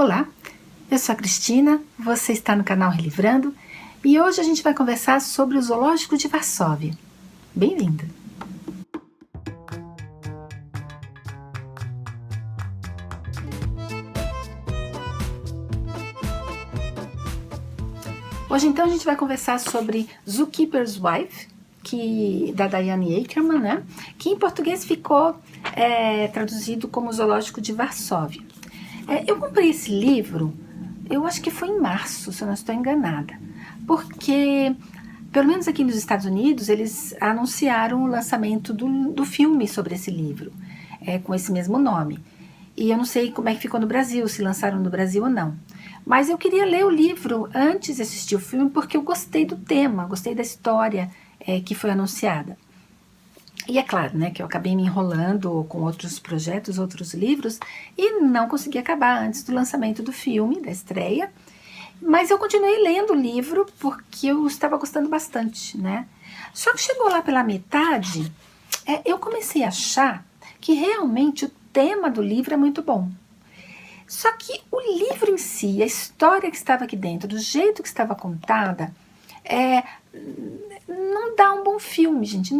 Olá, eu sou a Cristina, você está no canal Relivrando e hoje a gente vai conversar sobre o Zoológico de Varsóvia. Bem-vinda! Hoje então a gente vai conversar sobre Zookeeper's Wife, da Diane Ackerman, né? Que em português ficou traduzido como Zoológico de Varsóvia. Eu comprei esse livro, eu acho que foi em março, se eu não estou enganada, porque, pelo menos aqui nos Estados Unidos, eles anunciaram o lançamento do filme sobre esse livro, com esse mesmo nome. E eu não sei como é que ficou no Brasil, se lançaram no Brasil ou não. Mas eu queria ler o livro antes de assistir o filme, porque eu gostei do tema, gostei da história que foi anunciada. E é claro, né, que eu acabei me enrolando com outros projetos, outros livros, e não consegui acabar antes do lançamento do filme, da estreia. Mas eu continuei lendo o livro porque eu estava gostando bastante, né? Só que chegou lá pela metade, eu comecei a achar que realmente o tema do livro é muito bom. Só que o livro em si, a história que estava aqui dentro, do jeito que estava contada, não dá um bom filme, gente.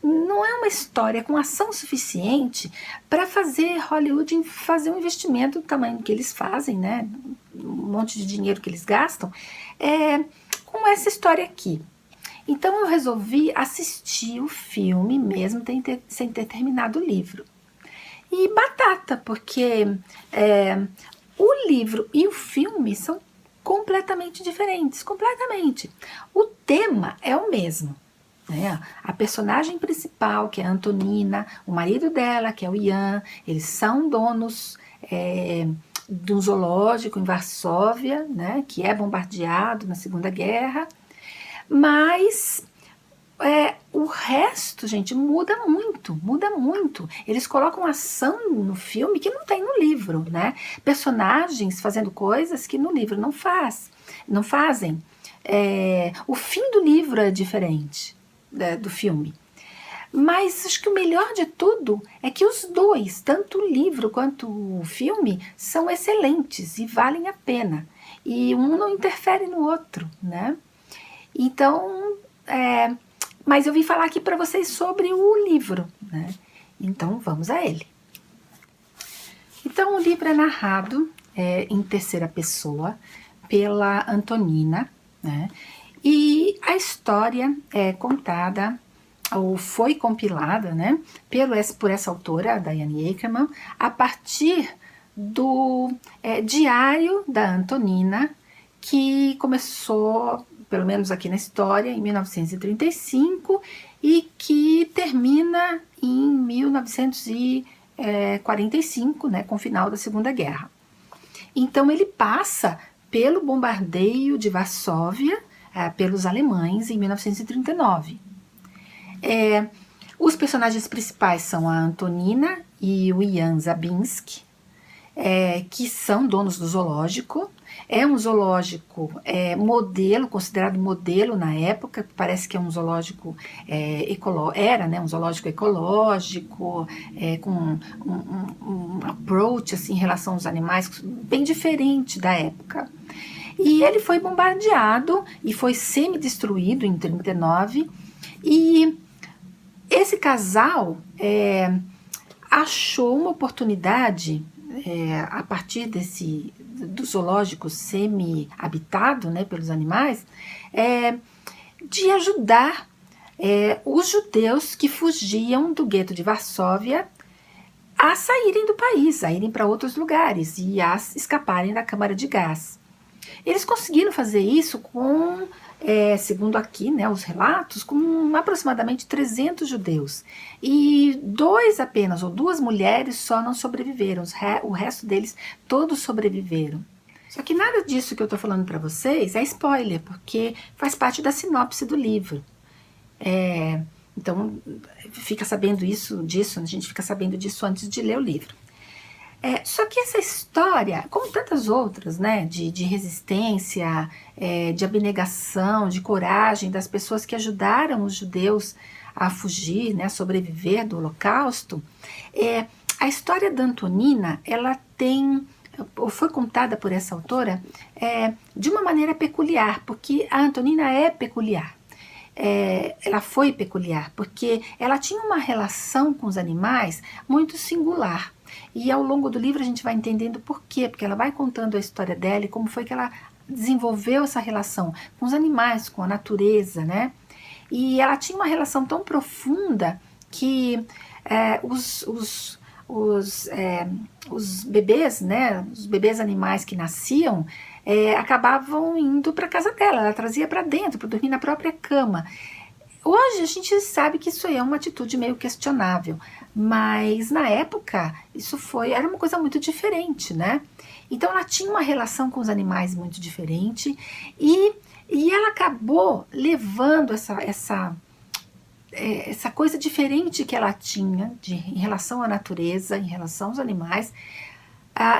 Não é uma história com ação suficiente para fazer Hollywood fazer um investimento do tamanho que eles fazem, né? Um monte de dinheiro que eles gastam, com essa história aqui. Então eu resolvi assistir o filme mesmo sem ter terminado o livro. E batata, porque o livro e o filme são completamente diferentes, completamente. O tema é o mesmo, né? A personagem principal, que é a Antonina, o marido dela, que é o Ian, eles são donos de um zoológico em Varsóvia, né, que é bombardeado na Segunda Guerra, mas o resto, gente, muda muito, muda muito. Eles colocam ação no filme que não tem no livro, né? Personagens fazendo coisas que no livro não fazem. O fim do livro é diferente do filme. Mas acho que o melhor de tudo é que os dois, tanto o livro quanto o filme, são excelentes e valem a pena. E um não interfere no outro, né? Então, mas eu vim falar aqui para vocês sobre o livro, né? Então vamos a ele. Então o livro é narrado em terceira pessoa pela Antonina, né? E a história é contada ou foi compilada, né, por essa autora, a Diane Ackerman, a partir do diário da Antonina, que começou, pelo menos aqui na história, em 1935 e que termina em 1945, né, com o final da Segunda Guerra. Então ele passa pelo bombardeio de Varsóvia pelos alemães em 1939. Os personagens principais são a Antonina e o Ian Zabinski, que são donos do zoológico. É um zoológico modelo, considerado modelo na época, parece que é um zoológico um zoológico ecológico, com um approach assim, em relação aos animais bem diferente da época. E ele foi bombardeado e foi semi-destruído em 1939, e esse casal achou uma oportunidade, a partir do zoológico semi-habitado, né, pelos animais, de ajudar os judeus que fugiam do gueto de Varsóvia a saírem do país, a irem para outros lugares e a escaparem da câmara de gás. Eles conseguiram fazer isso com, segundo aqui, né, os relatos, com aproximadamente 300 judeus. E apenas, ou duas mulheres só não sobreviveram, o resto deles todos sobreviveram. Só que nada disso que eu estou falando para vocês é spoiler, porque faz parte da sinopse do livro. Então, fica sabendo a gente fica sabendo disso antes de ler o livro. Só que essa história, como tantas outras, né, de resistência, de abnegação, de coragem das pessoas que ajudaram os judeus a fugir, né, a sobreviver do Holocausto, a história da Antonina, ela tem foi contada por essa autora de uma maneira peculiar, porque a Antonina é peculiar. Ela foi peculiar, porque ela tinha uma relação com os animais muito singular. E ao longo do livro a gente vai entendendo por quê, porque ela vai contando a história dela e como foi que ela desenvolveu essa relação com os animais, com a natureza, né? E ela tinha uma relação tão profunda que os bebês, né, os bebês animais que nasciam, acabavam indo para a casa dela, ela trazia para dentro, para dormir na própria cama. Hoje a gente sabe que isso é uma atitude meio questionável, mas na época era uma coisa muito diferente, né? Então ela tinha uma relação com os animais muito diferente e ela acabou levando essa coisa diferente que ela tinha em relação à natureza, em relação aos animais,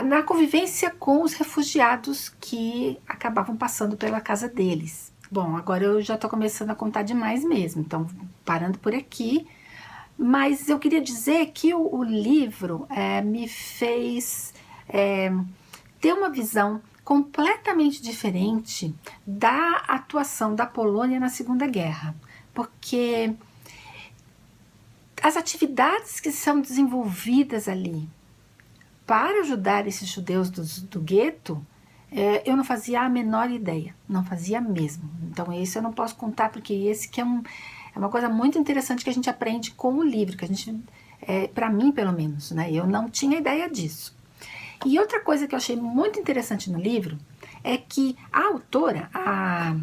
na convivência com os refugiados que acabavam passando pela casa deles. Bom, agora eu já estou começando a contar demais mesmo, então parando por aqui. Mas eu queria dizer que o livro me fez ter uma visão completamente diferente da atuação da Polônia na Segunda Guerra, porque as atividades que são desenvolvidas ali para ajudar esses judeus do gueto, eu não fazia a menor ideia, não fazia mesmo. Então esse eu não posso contar, porque esse que é uma coisa muito interessante que a gente aprende com o livro, que a gente, para mim pelo menos, né, eu não tinha ideia disso. E outra coisa que eu achei muito interessante no livro é que a autora, a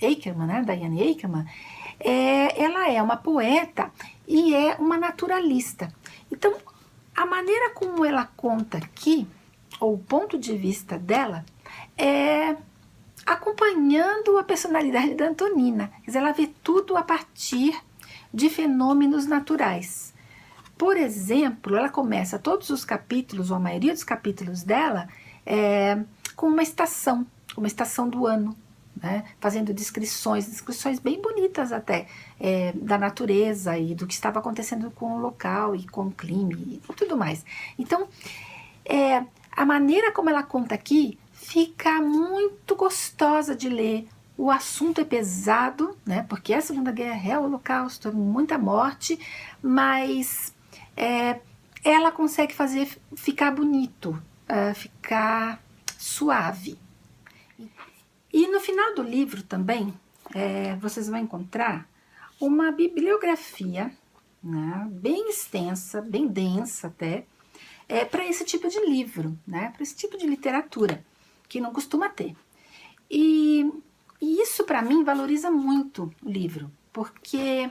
Akerman, né, Diane Akerman, ela é uma poeta e é uma naturalista. Então, a maneira como ela conta aqui, ou o ponto de vista dela, é acompanhando a personalidade da Antonina. Quer dizer, ela vê tudo a partir de fenômenos naturais. Por exemplo, ela começa todos os capítulos, ou a maioria dos capítulos dela, com uma estação do ano, né? Fazendo descrições bem bonitas até, da natureza e do que estava acontecendo com o local e com o clima e tudo mais. Então, a maneira como ela conta aqui fica muito gostosa de ler. O assunto é pesado, né? Porque a Segunda Guerra é o Holocausto, muita morte, mas ela consegue fazer ficar bonito, ficar suave. E no final do livro também, vocês vão encontrar uma bibliografia, né, bem extensa, bem densa até, para esse tipo de livro, né, para esse tipo de literatura, que não costuma ter. E isso para mim valoriza muito o livro, porque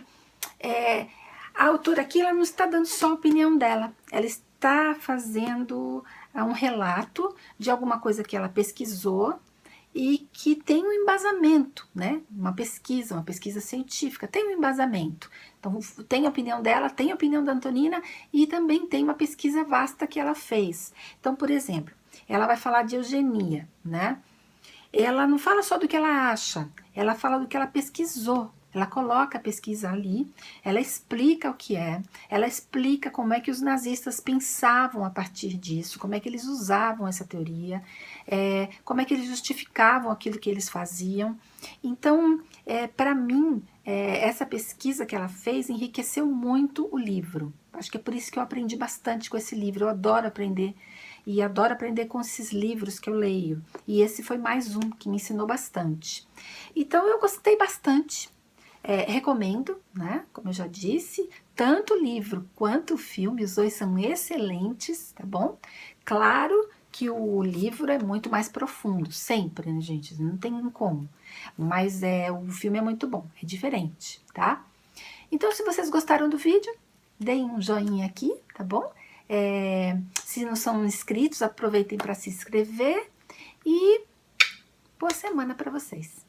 a autora aqui ela não está dando só a opinião dela, ela está fazendo um relato de alguma coisa que ela pesquisou e que tem um embasamento, né? Uma pesquisa científica, tem um embasamento. Então, tem a opinião dela, tem a opinião da Antonina e também tem uma pesquisa vasta que ela fez. Então, por exemplo, ela vai falar de eugenia, né? Ela não fala só do que ela acha, ela fala do que ela pesquisou. Ela coloca a pesquisa ali, ela explica o que ela explica como é que os nazistas pensavam a partir disso, como é que eles usavam essa teoria, como é que eles justificavam aquilo que eles faziam. Então, para mim, essa pesquisa que ela fez enriqueceu muito o livro. Acho que é por isso que eu aprendi bastante com esse livro. Eu adoro aprender e adoro aprender com esses livros que eu leio. E esse foi mais um que me ensinou bastante. Então, eu gostei bastante. Recomendo, né? Como eu já disse, tanto o livro quanto o filme, os dois são excelentes, tá bom? Claro que o livro é muito mais profundo, sempre, né, gente? Não tem como. Mas o filme é muito bom, é diferente, tá? Então, se vocês gostaram do vídeo, deem um joinha aqui, tá bom? Se não são inscritos, aproveitem para se inscrever e boa semana para vocês.